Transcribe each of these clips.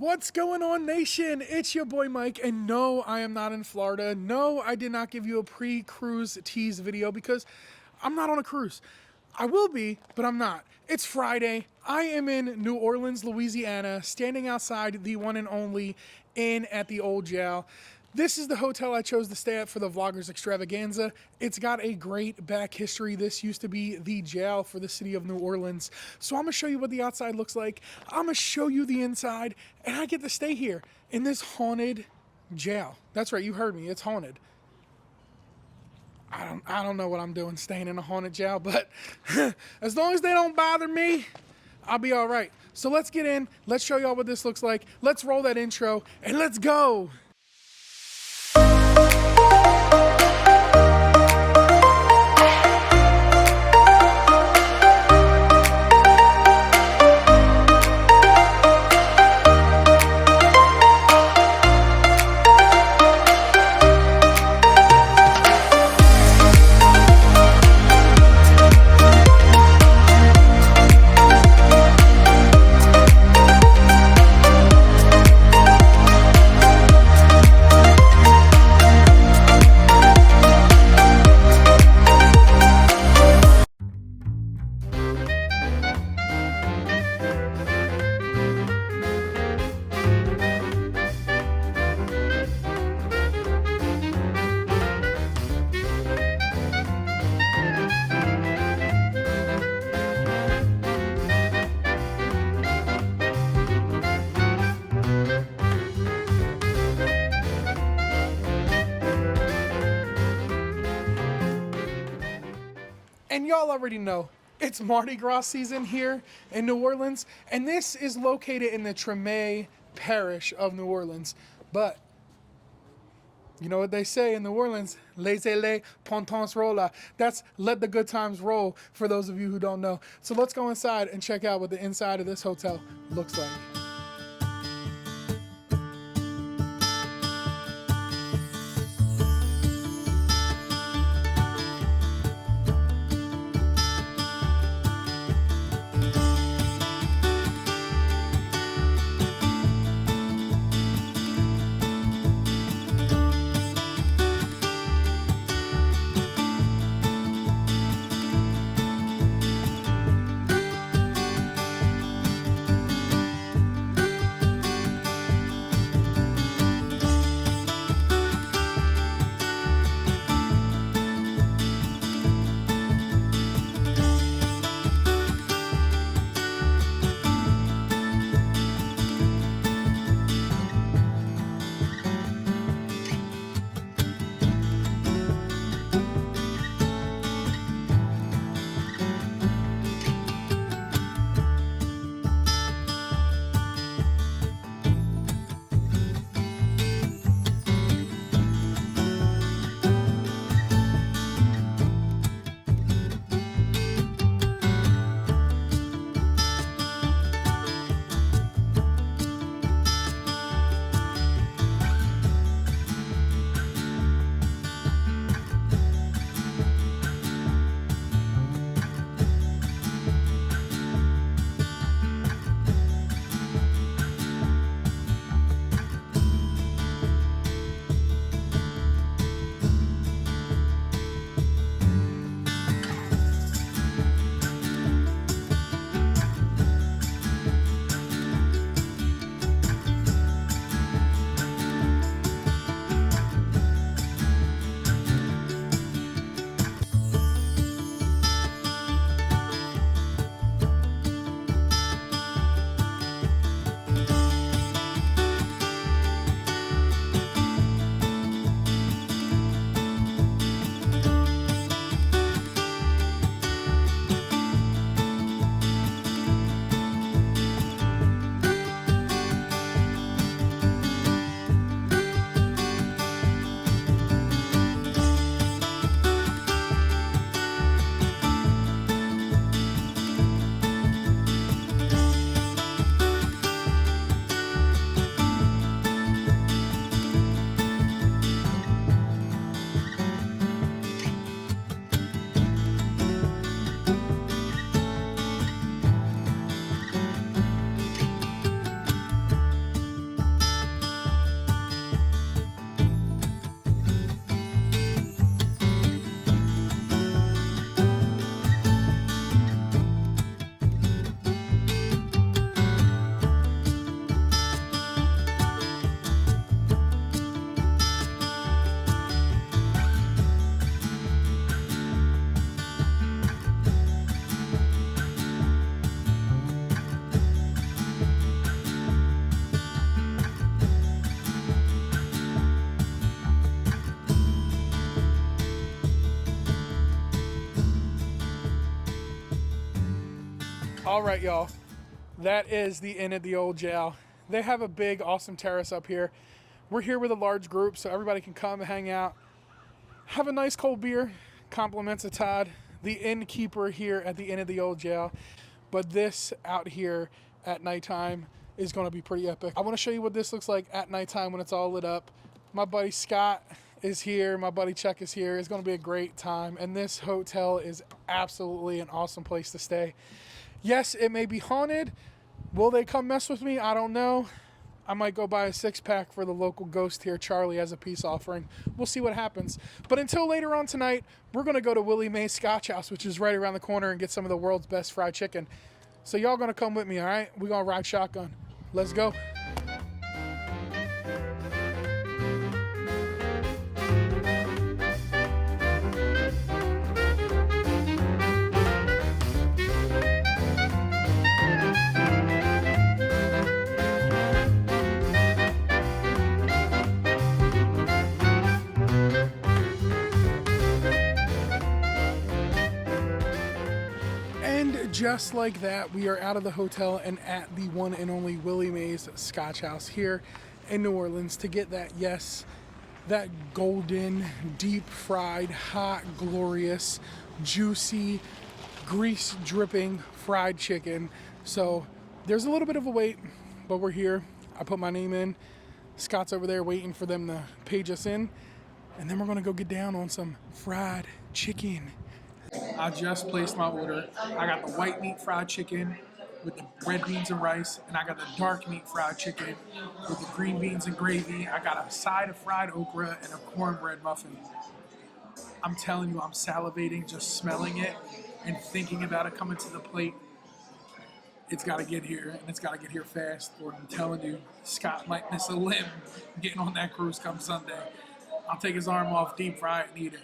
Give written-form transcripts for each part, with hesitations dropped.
What's going on, nation? It's your boy Mike, and no, I am not in Florida. No, I did not give you a pre-cruise tease video because I'm not on a cruise. I will be, but I'm not. It's Friday. I am in New Orleans, Louisiana, standing outside the one and only Inn at the Old Jail. This is the hotel I chose to stay at for the Vloggers Extravaganza. It's got a great back history. This used to be the jail for the city of New Orleans. So I'm gonna show you what the outside looks like. I'm gonna show you the inside, and I get to stay here in this haunted jail. That's right, you heard me, it's haunted. I don't know what I'm doing staying in a haunted jail, but as long as they don't bother me, I'll be all right. So let's get in, let's show y'all what this looks like. Let's roll that intro, and let's go. And y'all already know, it's Mardi Gras season here in New Orleans, and this is located in the Treme parish of New Orleans. But you know what they say in New Orleans, laissez-les pontons roller. That's let the good times roll, for those of you who don't know. So let's go inside and check out what the inside of this hotel looks like. All right, y'all. That is the inn at the old jail. They have a big, awesome terrace up here. We're here with a large group, so everybody can come and hang out. Have a nice cold beer. Compliments of Todd, the innkeeper here at the inn at the old jail. But this out here at nighttime is going to be pretty epic. I want to show you what this looks like at nighttime when it's all lit up. My buddy Scott is here. My buddy Chuck is here. It's going to be a great time. And this hotel is absolutely an awesome place to stay. Yes, it may be haunted. Will they come mess with me? I don't know. I might go buy a 6-pack for the local ghost here, Charlie, as a peace offering. We'll see what happens. But until later on tonight, we're going to go to Willie Mae's Scotch House, which is right around the corner, and get some of the world's best fried chicken. So y'all going to come with me, all right? We're going to ride shotgun. Let's go. Just like that, we are out of the hotel and at the one and only Willie Mae's Scotch House here in New Orleans to get that, yes, that golden, deep fried, hot, glorious, juicy, grease dripping fried chicken. So there's a little bit of a wait, but we're here. I put my name in. Scott's over there waiting for them to page us in. And then we're gonna go get down on some fried chicken. I just placed my order. I got the white meat fried chicken with the red beans and rice, and I got the dark meat fried chicken with the green beans and gravy. I got a side of fried okra and a cornbread muffin. I'm telling you, I'm salivating just smelling it and thinking about it coming to the plate. It's got to get here, and it's got to get here fast, or I'm telling you, Scott might miss a limb getting on that cruise come Sunday. I'll take his arm off, deep fry it, and eat it.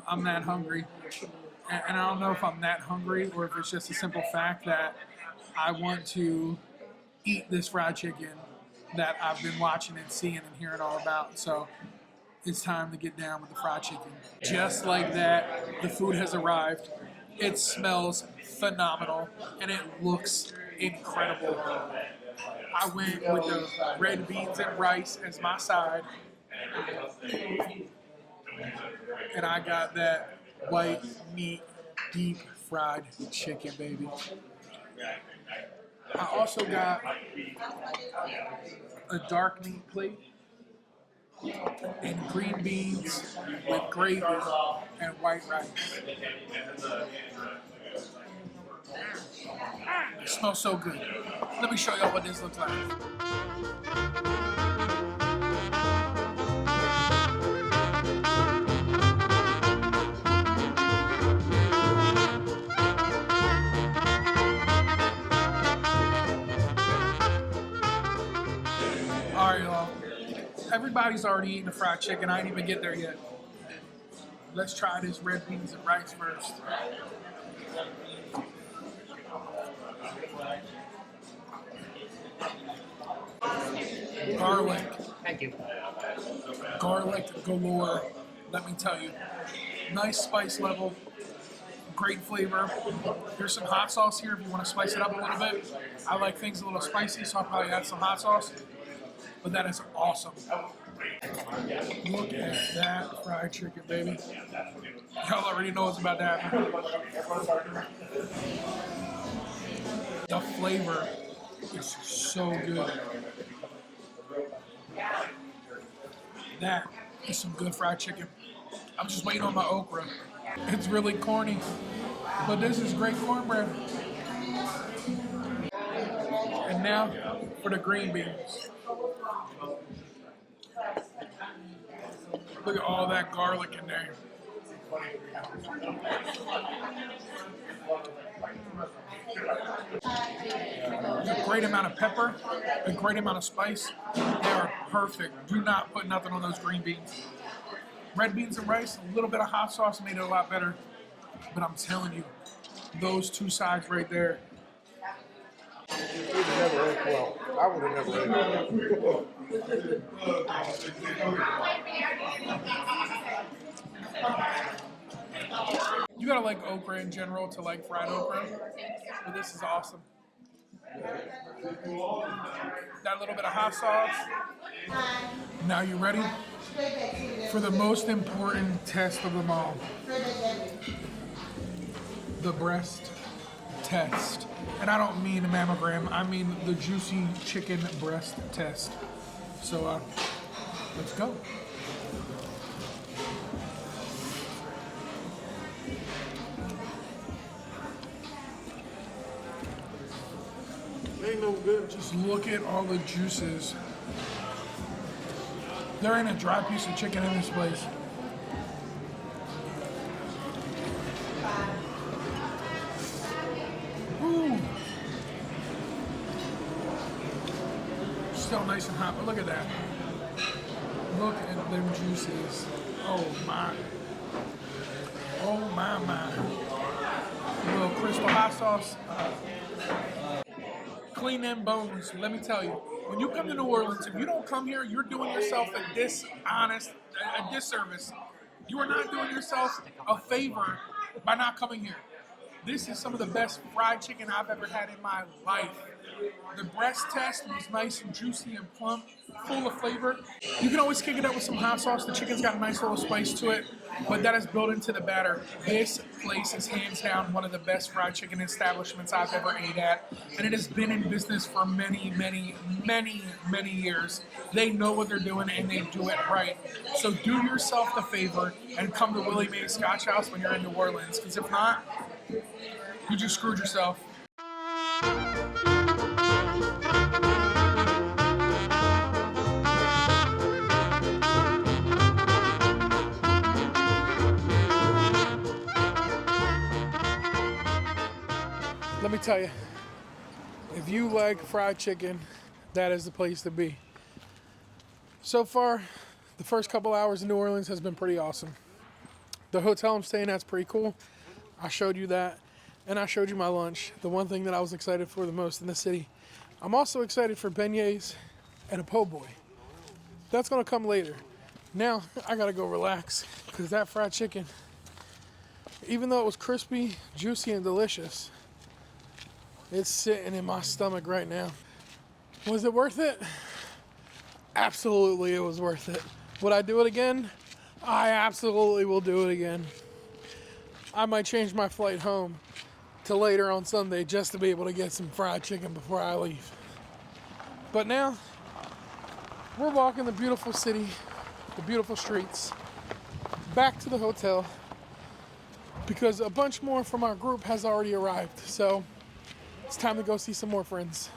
I'm that hungry, and I don't know if I'm that hungry or if it's just a simple fact that I want to eat this fried chicken that I've been watching and seeing and hearing all about. So it's time to get down with the fried chicken. Just like that, the food has arrived. It smells phenomenal and it looks incredible. I went with the red beans and rice as my side. And I got that white meat, deep fried chicken, baby. I also got a dark meat plate and green beans with gravy and white rice. It smells so good. Let me show y'all what this looks like. Alright, y'all. Everybody's already eating the fried chicken. I didn't even get there yet. Let's try this red beans and rice first. Garlic. Thank you. Garlic galore. Let me tell you. Nice spice level. Great flavor. There's some hot sauce here if you want to spice it up a little bit. I like things a little spicy, so I'll probably add some hot sauce. But that is awesome. Look at that fried chicken, baby. Y'all already know what's about to happen. The flavor is so good. That is some good fried chicken. I'm just waiting on my okra. It's really corny, but this is great cornbread. And now for the green beans. Look at all that garlic in there. A great amount of pepper, a great amount of spice. They are perfect. Do not put nothing on those green beans. Red beans and rice, a little bit of hot sauce made it a lot better. But I'm telling you, those two sides right there. It would never ate well. I would have never ate well. You You gotta like okra in general to like fried okra, but this is awesome. That little bit of hot sauce. Now you ready for the most important test of them all? The breast test. And I don't mean a mammogram, I mean the juicy chicken breast test. So let's go. Ain't no good. Just look at all the juices. There ain't a dry piece of chicken in this place. Ooh. Still nice and hot, but look at that. Look at them juices. Oh my. Oh my. A little crystal hot sauce. Clean them bones. Let me tell you, when you come to New Orleans, if you don't come here, you're doing yourself a disservice. You are not doing yourself a favor by not coming here. This is some of the best fried chicken I've ever had in my life. The breast test was nice and juicy and plump, full of flavor. You can always kick it up with some hot sauce. The chicken's got a nice little spice to it, but that is built into the batter. This place is hands down one of the best fried chicken establishments I've ever ate at, and it has been in business for many years. They know what they're doing and they do it right. So do yourself the favor and come to Willie Mae's Scotch House when you're in New Orleans, because if not, you just screwed yourself. Let me tell you, if you like fried chicken, that is the place to be. So far, the first couple hours in New Orleans has been pretty awesome. The hotel I'm staying at's pretty cool. I showed you that, and I showed you my lunch, the one thing that I was excited for the most in the city. I'm also excited for beignets and a po' boy. That's gonna come later. Now, I gotta go relax, because that fried chicken, even though it was crispy, juicy, and delicious, it's sitting in my stomach right now. Was it worth it? Absolutely, it was worth it. Would I do it again? I absolutely will do it again. I might change my flight home to later on Sunday just to be able to get some fried chicken before I leave. But now, we're walking the beautiful city, the beautiful streets, back to the hotel, because a bunch more from our group has already arrived. So it's time to go see some more friends.